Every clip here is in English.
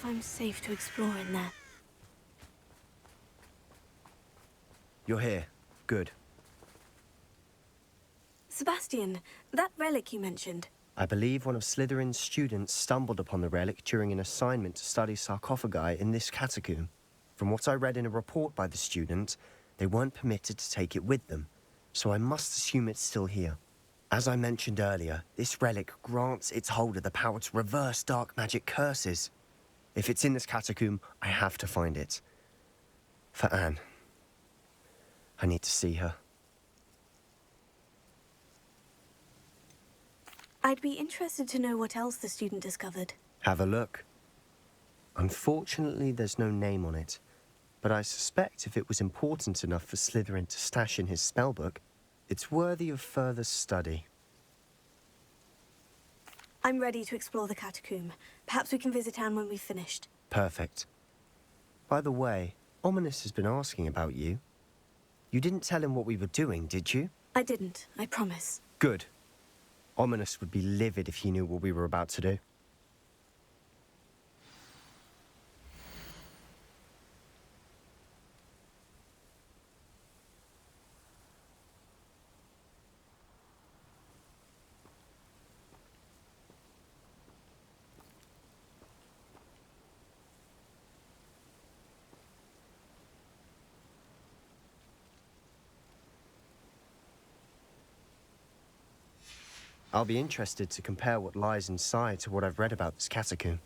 if I'm safe to explore in there. You're here. Good. Sebastian, that relic you mentioned. I believe one of Slytherin's students stumbled upon the relic during an assignment to study sarcophagi in this catacomb. From what I read in a report by the student, they weren't permitted to take it with them, so I must assume it's still here. As I mentioned earlier, this relic grants its holder the power to reverse dark magic curses. If it's in this catacomb, I have to find it. For Anne. I need to see her. I'd be interested to know what else the student discovered. Have a look. Unfortunately, there's no name on it, but I suspect if it was important enough for Slytherin to stash in his spellbook, it's worthy of further study. I'm ready to explore the catacomb. Perhaps we can visit Anne when we've finished. Perfect. By the way, Ominous has been asking about you. You didn't tell him what we were doing, did you? I didn't, I promise. Good. Ominous would be livid if he knew what we were about to do. I'll be interested to compare what lies inside to what I've read about this catacomb.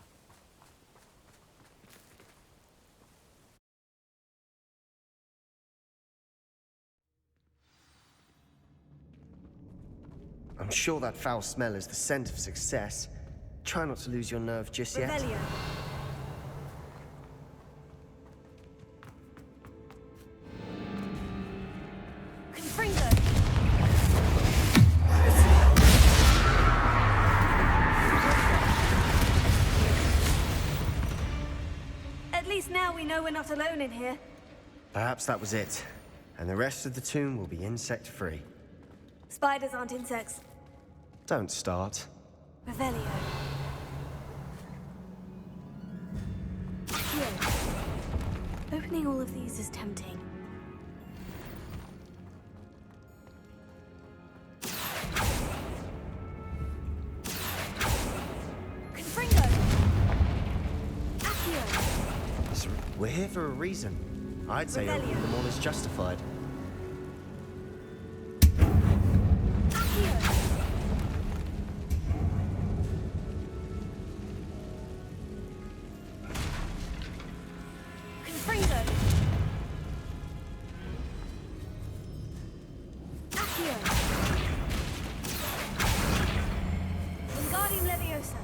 I'm sure that foul smell is the scent of success. Try not to lose your nerve just yet. Revelio. Confringo. At least now we know we're not alone in here. Perhaps that was it. And the rest of the tomb will be insect-free. Spiders aren't insects. Don't start. Revelio. Here. Opening all of these is tempting. Confringo. Accio. We're here for a reason. I'd say Revelio. opening them all is justified. Accio. Confringo. Accio. Wingardium Leviosa.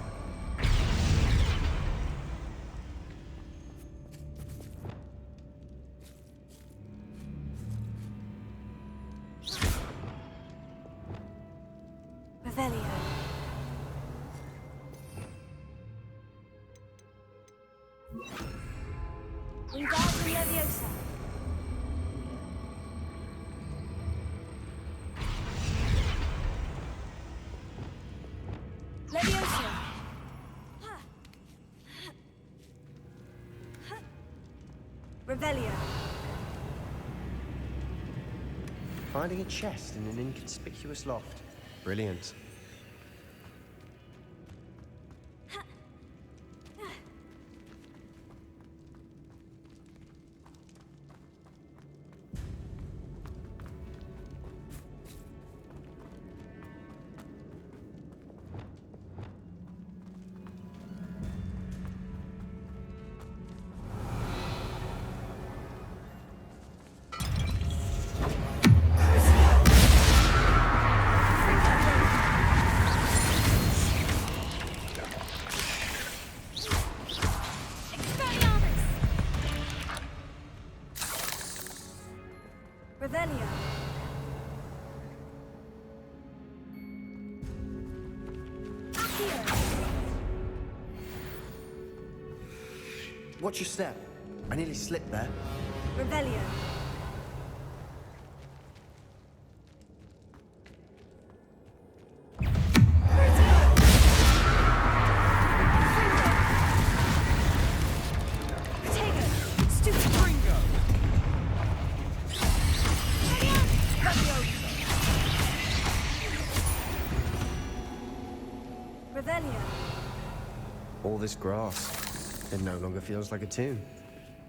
Revelio. Wingardium Leviosa. Leviosa. Revelio. Finding a chest in an inconspicuous loft. Brilliant. Expelliarmus. Revelio. Accio. Watch your step. I nearly slipped there. Revelio. All this grass, it no longer feels like a tomb.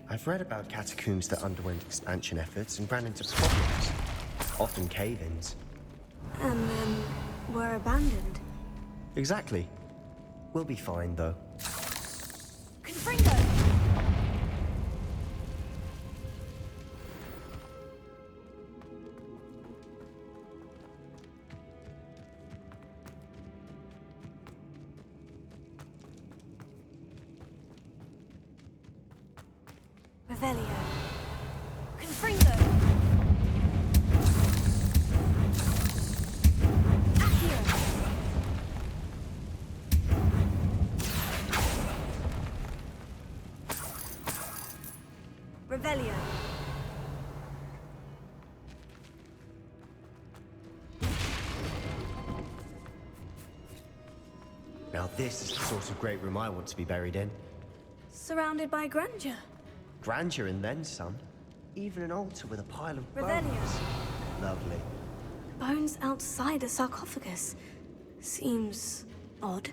I've read about catacombs that underwent expansion efforts and ran into problems, often cave-ins. And then were abandoned. Exactly. We'll be fine, though. Confringo! Revelio. Confringo! Accio! Revelio. Now this is the sort of great room I want to be buried in. Surrounded by grandeur. Grandeur and then some. Even an altar with a pile of Revelio. bones. Lovely. Bones outside a sarcophagus. Seems odd.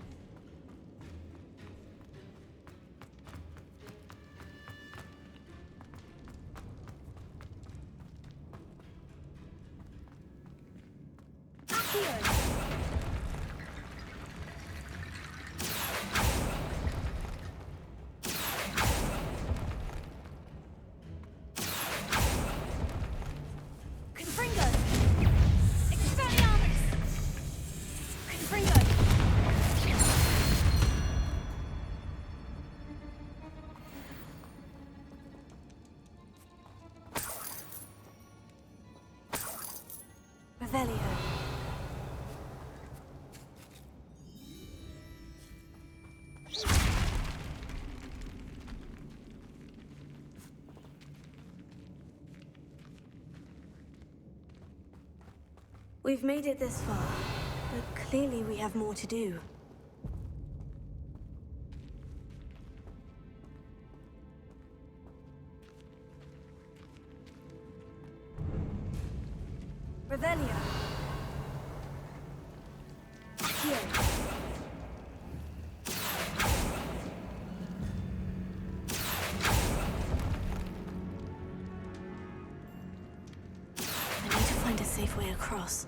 Accio! Confringo! Expelliarmus! Confringo! Revelio. We've made it this far, but clearly we have more to do. Revelio. Accio. I need to find a safe way across.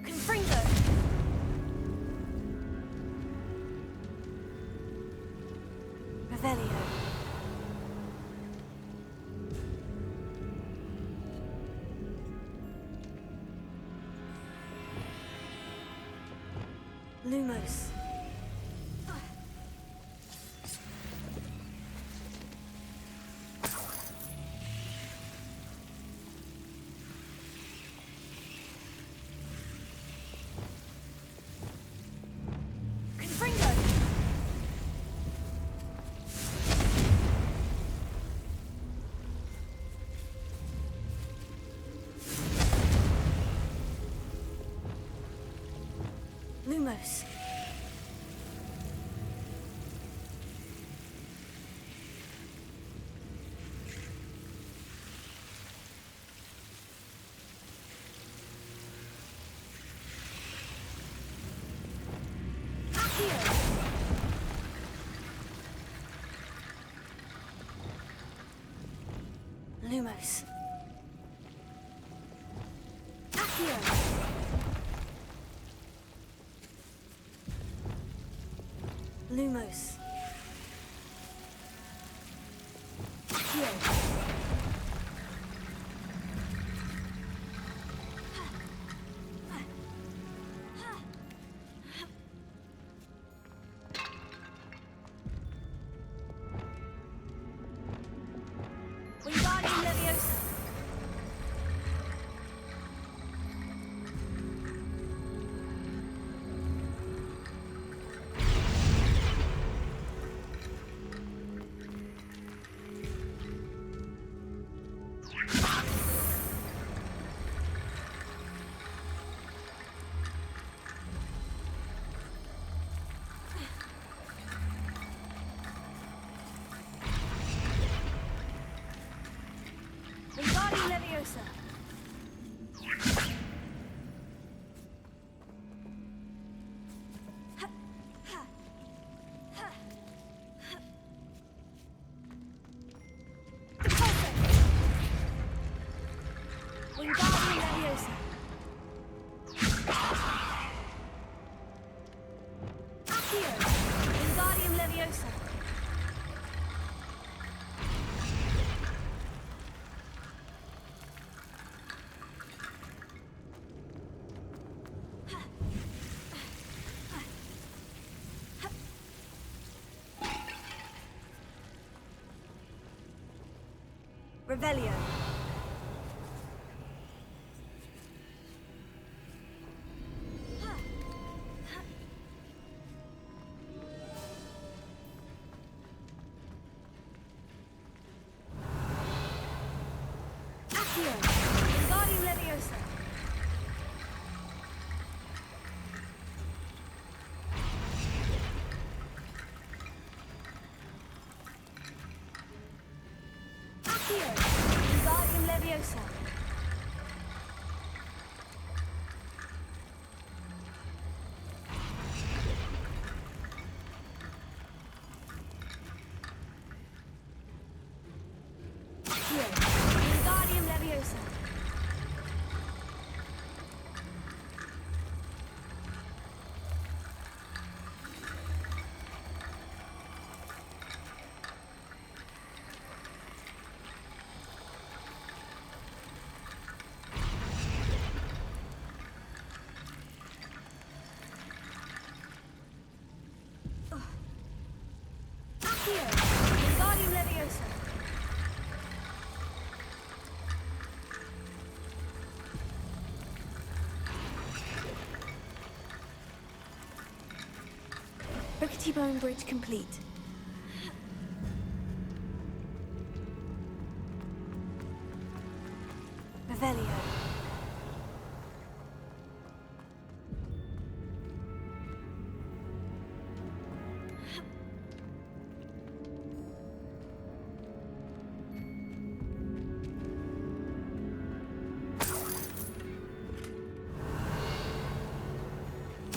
Confringo! Revelio. Lumos. Confringo! Lumos. Accio. Lumos. Accio. Lumos. Accio. Wingardium Leviosa. Revelio. Accio. Wingardium Leviosa. Accio. Wingardium Leviosa. Accio. Wingardium Leviosa. Accio. Wingardium Leviosa. Rickety Bone Bridge complete. Revelio.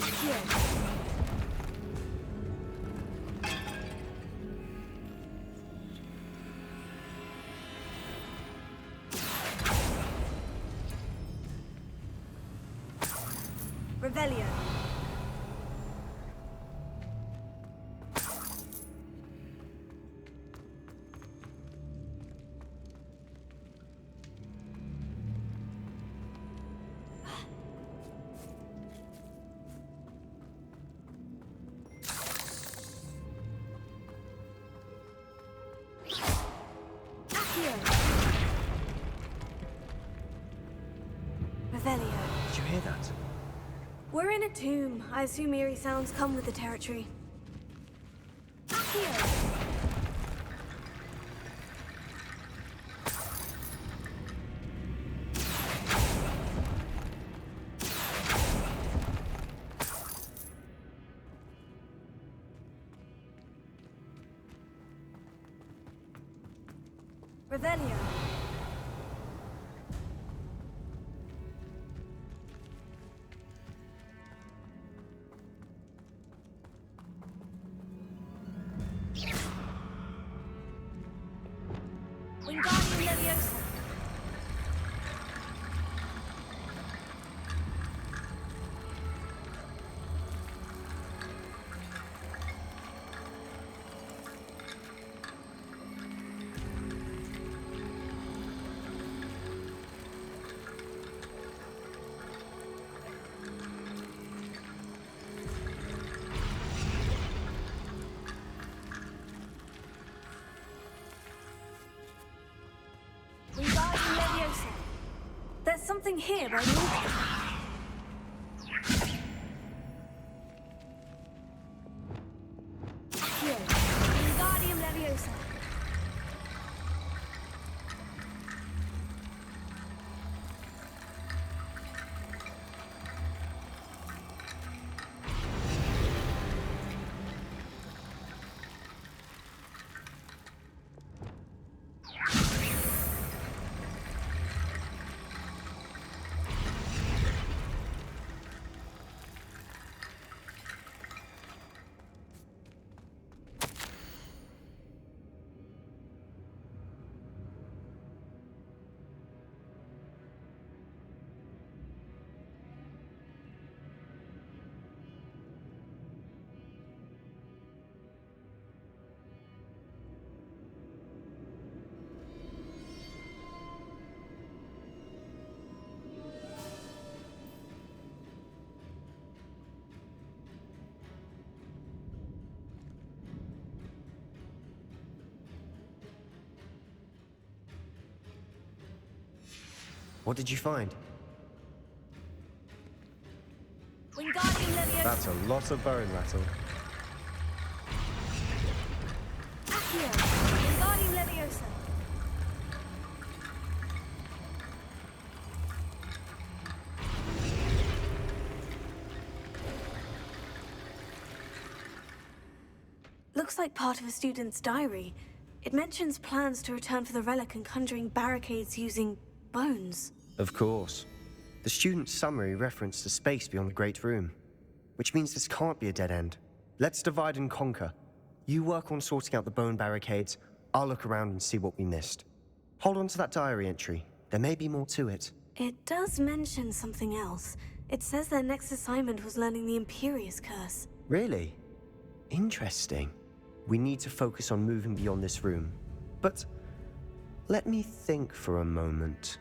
Accio. Revelio. Accio. Revelio. Did you hear that? We're in a tomb. I assume eerie sounds come with the territory. Accio. Revelio. Wingardium Leviosa. Wingardium Leviosa. There's something here by the altar. Accio. Wingardium Leviosa. What did you find? Wingardium Leviosa. That's a lot of bone rattle. Accio. Wingardium Leviosa. Looks like part of a student's diary. It mentions plans to return for the relic and conjuring barricades using bones. Of course. The student's summary referenced a space beyond the Great Room, which means this can't be a dead end. Let's divide and conquer. You work on sorting out the bone barricades, I'll look around and see what we missed. Hold on to that diary entry. There may be more to it. It does mention something else. It says their next assignment was learning the Imperious Curse. Really? Interesting. We need to focus on moving beyond this room. But let me think for a moment.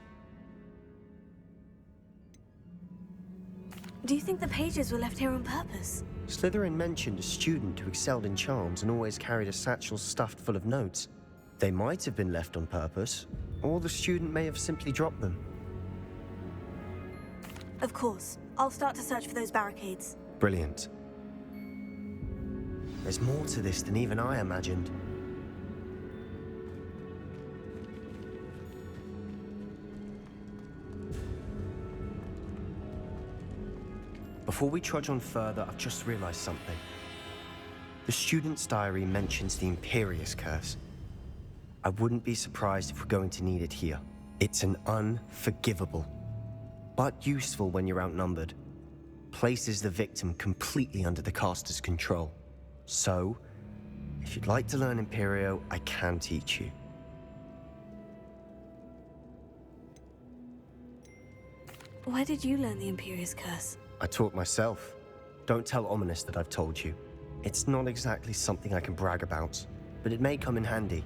Do you think the pages were left here on purpose? Slytherin mentioned a student who excelled in charms and always carried a satchel stuffed full of notes. They might have been left on purpose, or the student may have simply dropped them. Of course. I'll start to search for those barricades. Brilliant. There's more to this than even I imagined. Before we trudge on further, I've just realized something. The student's diary mentions the Imperious Curse. I wouldn't be surprised if we're going to need it here. It's an unforgivable, but useful when you're outnumbered. Places the victim completely under the caster's control. So, if you'd like to learn Imperio, I can teach you. Where did you learn the Imperious Curse? I taught myself. Don't tell Ominous that I've told you. It's not exactly something I can brag about, but it may come in handy.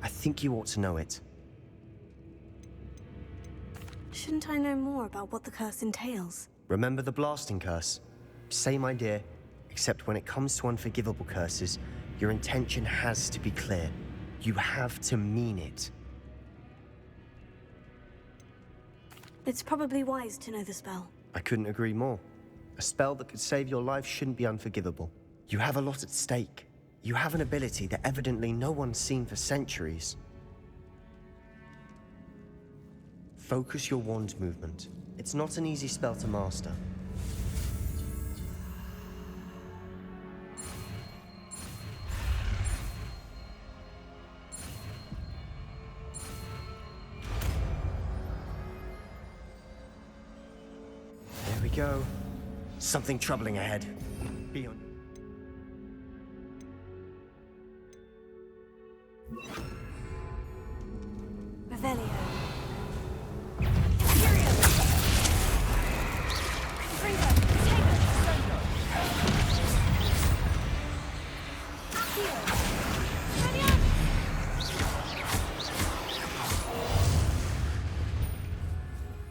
I think you ought to know it. Shouldn't I know more about what the curse entails? Remember the blasting curse? Same idea, except when it comes to unforgivable curses, your intention has to be clear. You have to mean it. It's probably wise to know the spell. I couldn't agree more. A spell that could save your life shouldn't be unforgivable. You have a lot at stake. You have an ability that evidently no one's seen for centuries. Focus your wand movement. It's not an easy spell to master. There we go. Something troubling ahead. Be on. Revelio.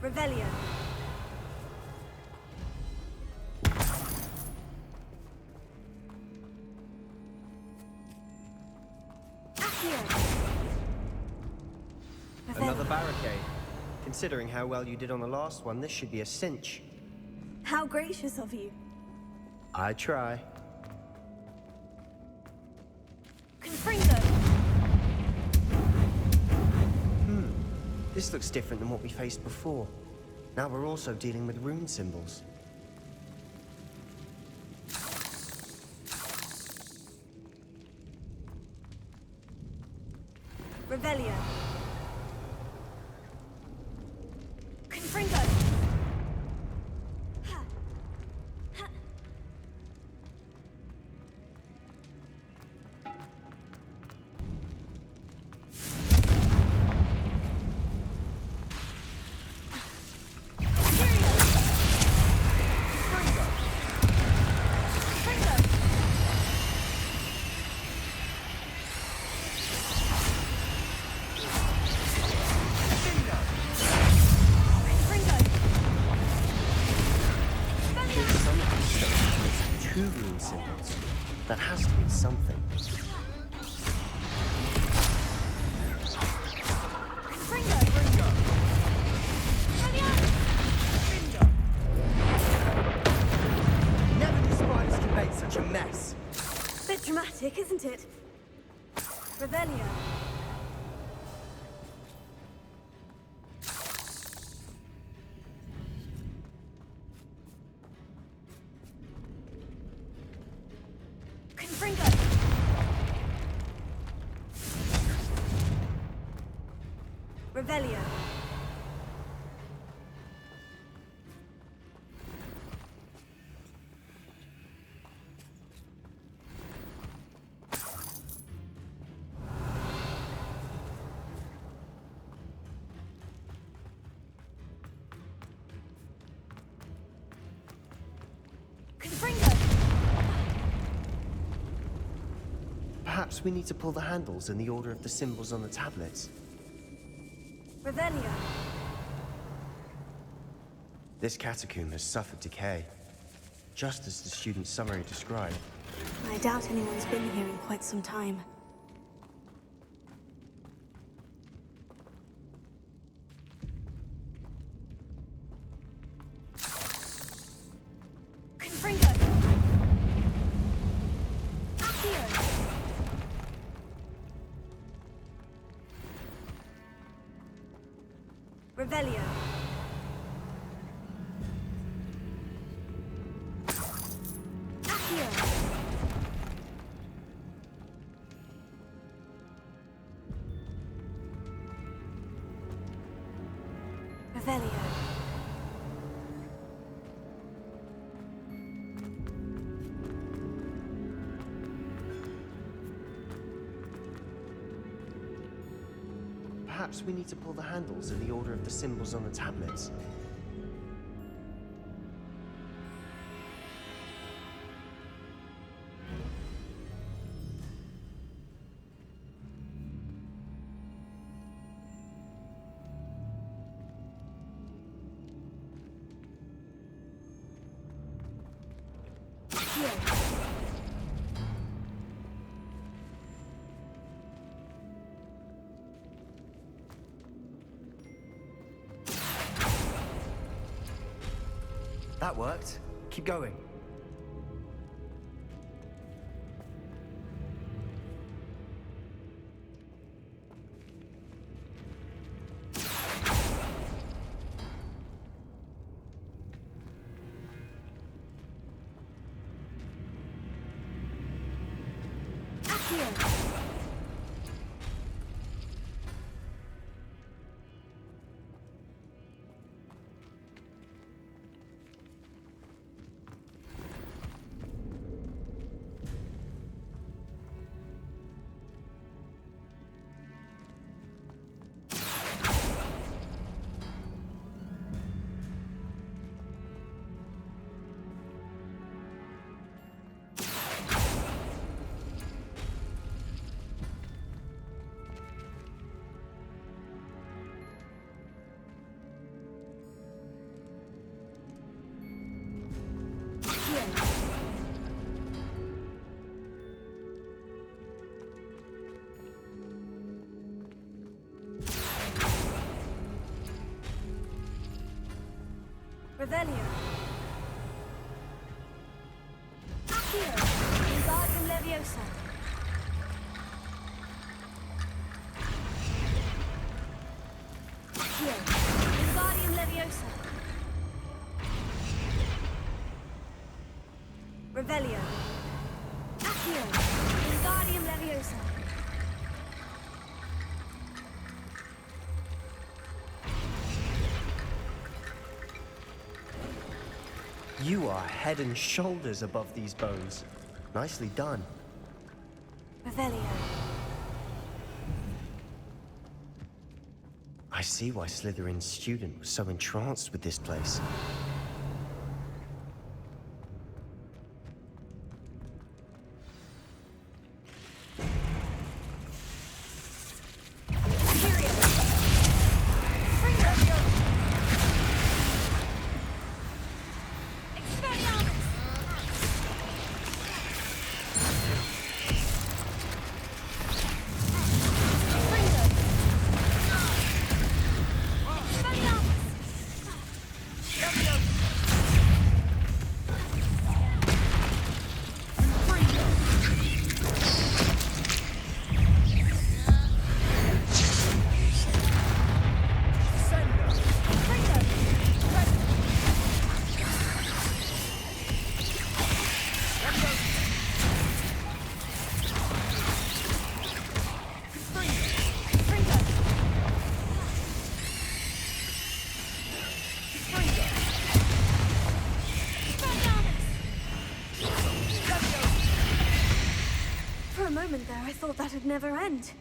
Revelio. Another barricade. Considering how well you did on the last one, this should be a cinch. How gracious of you. I try. Confringo. This looks different than what we faced before. Now we're also dealing with rune symbols. Revelio. Confringo. Ha. Ha. Two rune symbols. That has to mean something. Poetic, isn't it? Revelio. Confringo. Revelio. Perhaps we need to pull the handles in the order of the symbols on the tablets. Revelio. This catacomb has suffered decay, just as the student's summary described. I doubt anyone's been here in quite some time. Confringo. Accio. Revelio. Accio. Revelio. Perhaps we need to pull the handles in the order of the symbols on the tablets. That worked. Keep going. Accio. Revelio. Accio. Wingardium Leviosa. Accio. Wingardium Leviosa. Revelio. Accio. Wingardium Leviosa. You are head and shoulders above these bones. Nicely done. Revelio. I see why Slytherin's student was so entranced with this place. Revelio. moment there, I thought that'd never end.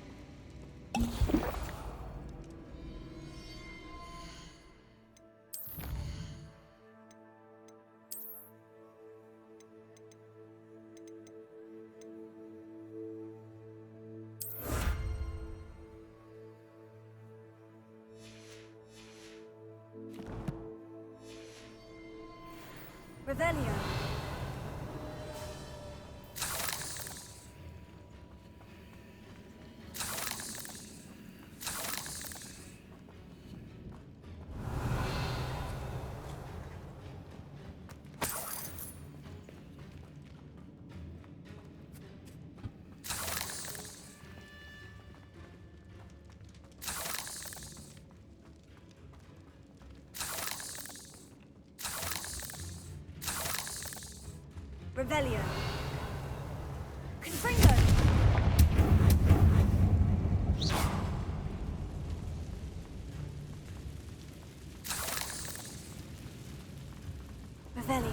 Revelio. Revelio. Confringo! Revelio.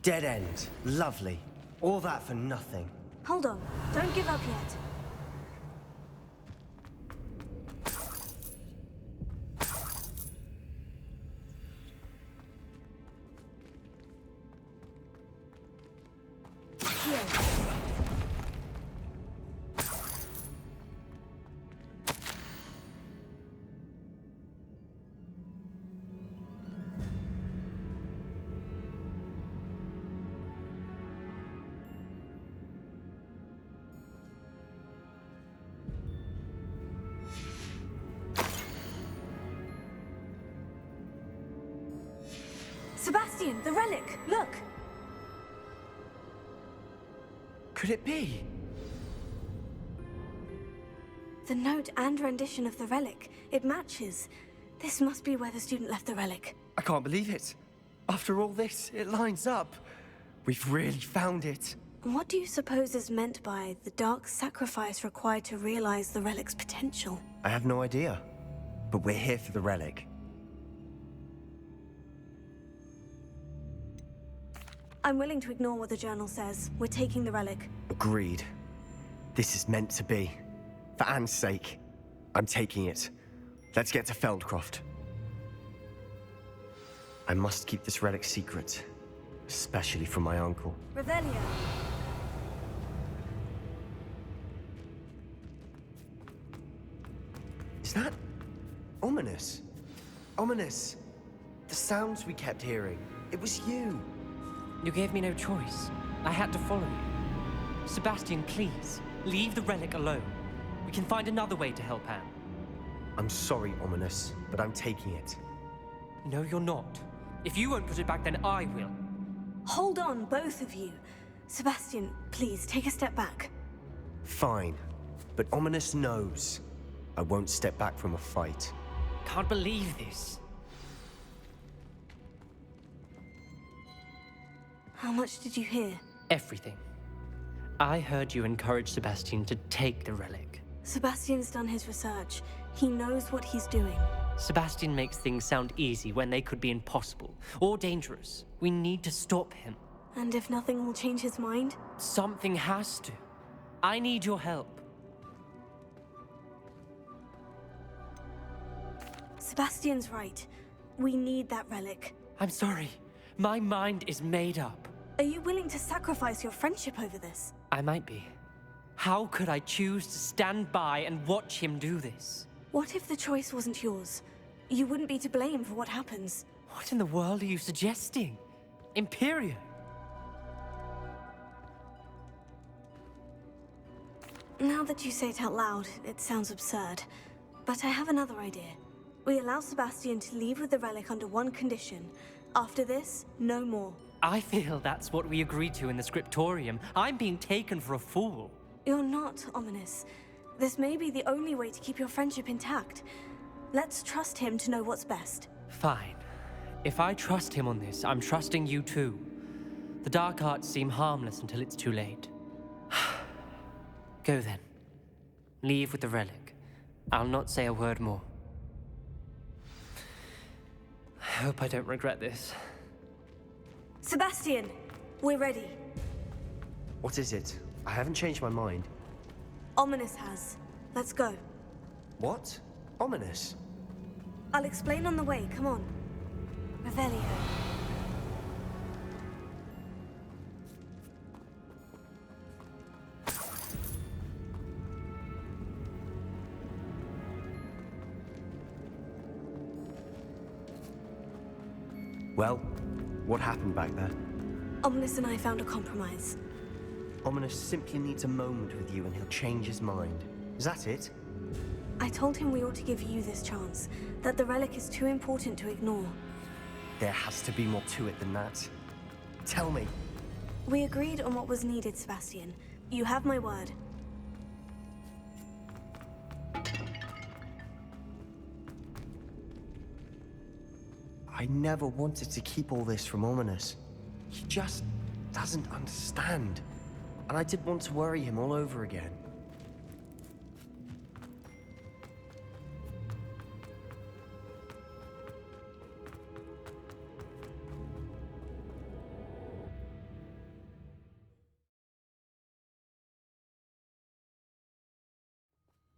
Dead end. Lovely. All that for nothing. Hold on. Don't give up yet. Sebastian, the relic! Look! Could it be? The note and rendition of the relic. It matches. This must be where the student left the relic. I can't believe it. After all this, it lines up. We've really found it. What do you suppose is meant by the dark sacrifice required to realize the relic's potential? I have no idea. But we're here for the relic. I'm willing to ignore what the journal says. We're taking the relic. Agreed. This is meant to be. For Anne's sake, I'm taking it. Let's get to Feldcroft. I must keep this relic secret, especially from my uncle. Revelio. Is that ominous? Ominous. The sounds we kept hearing. It was you. You gave me no choice. I had to follow you. Sebastian, please, leave the relic alone. We can find another way to help Anne. I'm sorry, Ominous, but I'm taking it. No, you're not. If you won't put it back, then I will. Hold on, both of you. Sebastian, please, take a step back. Fine. But Ominous knows. I won't step back from a fight. Can't believe this. How much did you hear? Everything. I heard you encourage Sebastian to take the relic. Sebastian's done his research. He knows what he's doing. Sebastian makes things sound easy when they could be impossible or dangerous. We need to stop him. And if nothing will change his mind? Something has to. I need your help. Sebastian's right. We need that relic. I'm sorry. My mind is made up. Are you willing to sacrifice your friendship over this? I might be. How could I choose to stand by and watch him do this? What if the choice wasn't yours? You wouldn't be to blame for what happens. What in the world are you suggesting? Imperio? Now that you say it out loud, it sounds absurd. But I have another idea. We allow Sebastian to leave with the relic under one condition. After this, no more. I feel that's what we agreed to in the scriptorium. I'm being taken for a fool. You're not, Ominous. This may be the only way to keep your friendship intact. Let's trust him to know what's best. Fine. If I trust him on this, I'm trusting you too. The dark arts seem harmless until it's too late. Go then. Leave with the relic. I'll not say a word more. hope I don't regret this. Sebastian, we're ready. What is it? I haven't changed my mind. Ominous has. Let's go. What? Ominous? I'll explain on the way, come on. Revelio. Well, what happened back there? Ominous and I found a compromise. Ominous simply needs a moment with you and he'll change his mind. Is that it? I told him we ought to give you this chance, that the relic is too important to ignore. There has to be more to it than that. Tell me. We agreed on what was needed, Sebastian. You have my word. I never wanted to keep all this from Ominous. He just doesn't understand. And I didn't want to worry him all over again.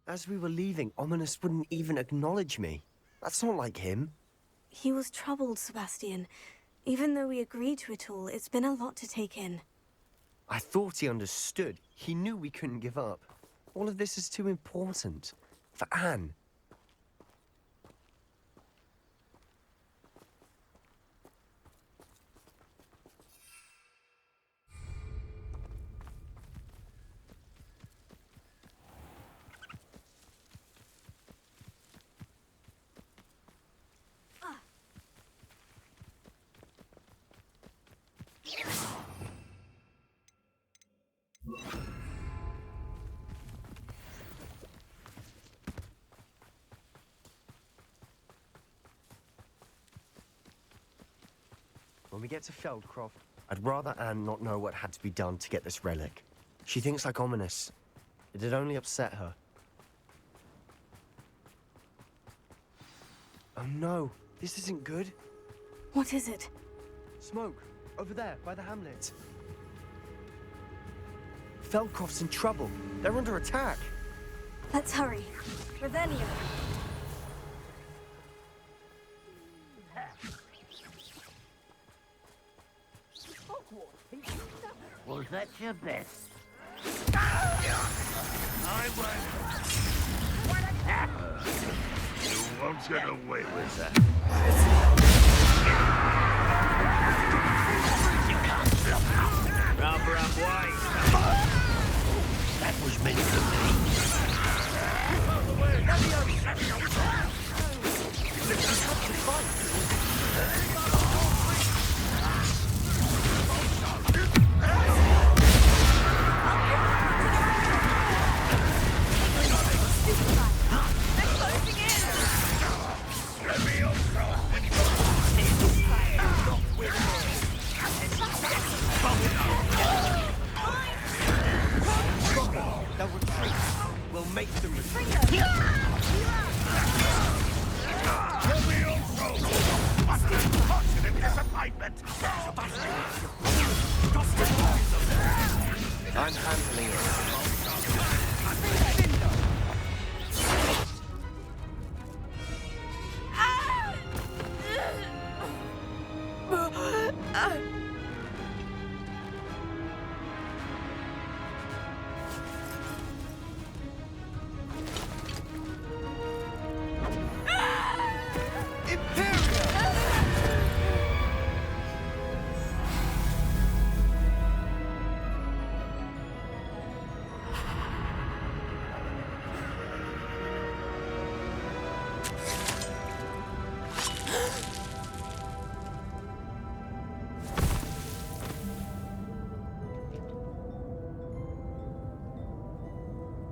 As we were leaving, Ominous wouldn't even acknowledge me. That's not like him. He was troubled, Sebastian. Even though we agreed to it all, it's been a lot to take in. I thought he understood. He knew we couldn't give up. All of this is too important. For Anne. When we get to Feldcroft, I'd rather Anne not know what had to be done to get this relic. She thinks like Ominous. It'd only upset her. Oh no, this isn't good. What is it? Smoke, over there, by the hamlet. Feldcroft's in trouble. They're under attack. Let's hurry. Revelio. Was that your best? I won't. You won't get away with that. You can't stop now. Rubber up wide. That was meant for me. They'll retreat. We'll make them retreat. Positive disappointment. I'm handling it.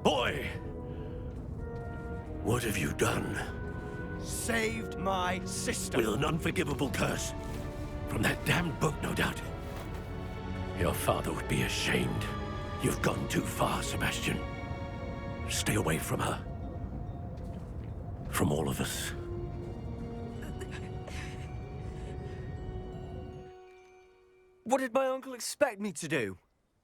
Boy! What have you done? Saved my sister. With an unforgivable curse. From that damned book, no doubt. Your father would be ashamed. You've gone too far, Sebastian. Stay away from her. From all of us. What did my uncle expect me to do?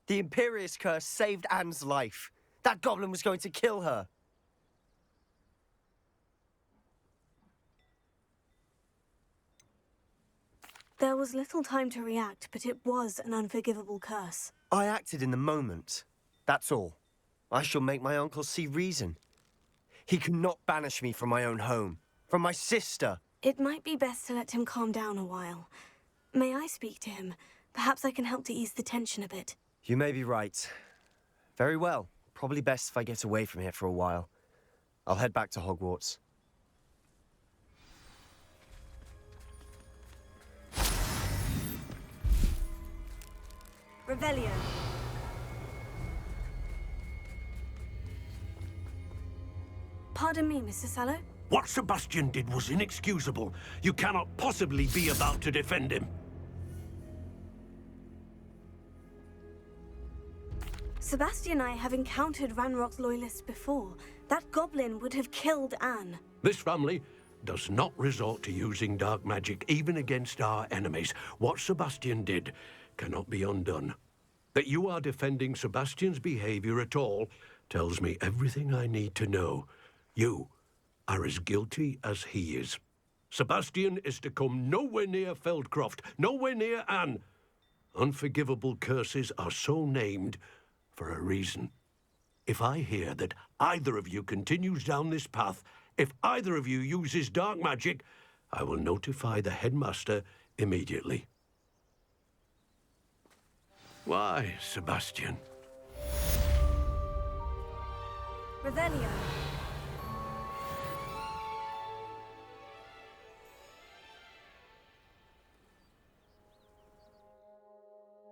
The Imperious Curse saved Anne's life. That goblin was going to kill her. There was little time to react, but it was an unforgivable curse. I acted in the moment. That's all. I shall make my uncle see reason. He cannot banish me from my own home, from my sister. It might be best to let him calm down a while. May I speak to him? Perhaps I can help to ease the tension a bit. You may be right. Very well. Probably best if I get away from here for a while. I'll head back to Hogwarts. Revelio. Pardon me, Mr. Sallow? What Sebastian did was inexcusable. You cannot possibly be about to defend him. Sebastian and I have encountered Ranrock's loyalists before. That goblin would have killed Anne. This family does not resort to using dark magic even against our enemies. What Sebastian did cannot be undone. That you are defending Sebastian's behavior at all tells me everything I need to know. You are as guilty as he is. Sebastian is to come nowhere near Feldcroft, nowhere near Anne. Unforgivable curses are so named for a reason. If I hear that either of you continues down this path, if either of you uses dark magic, I will notify the headmaster immediately. Why, Sebastian? Revelio.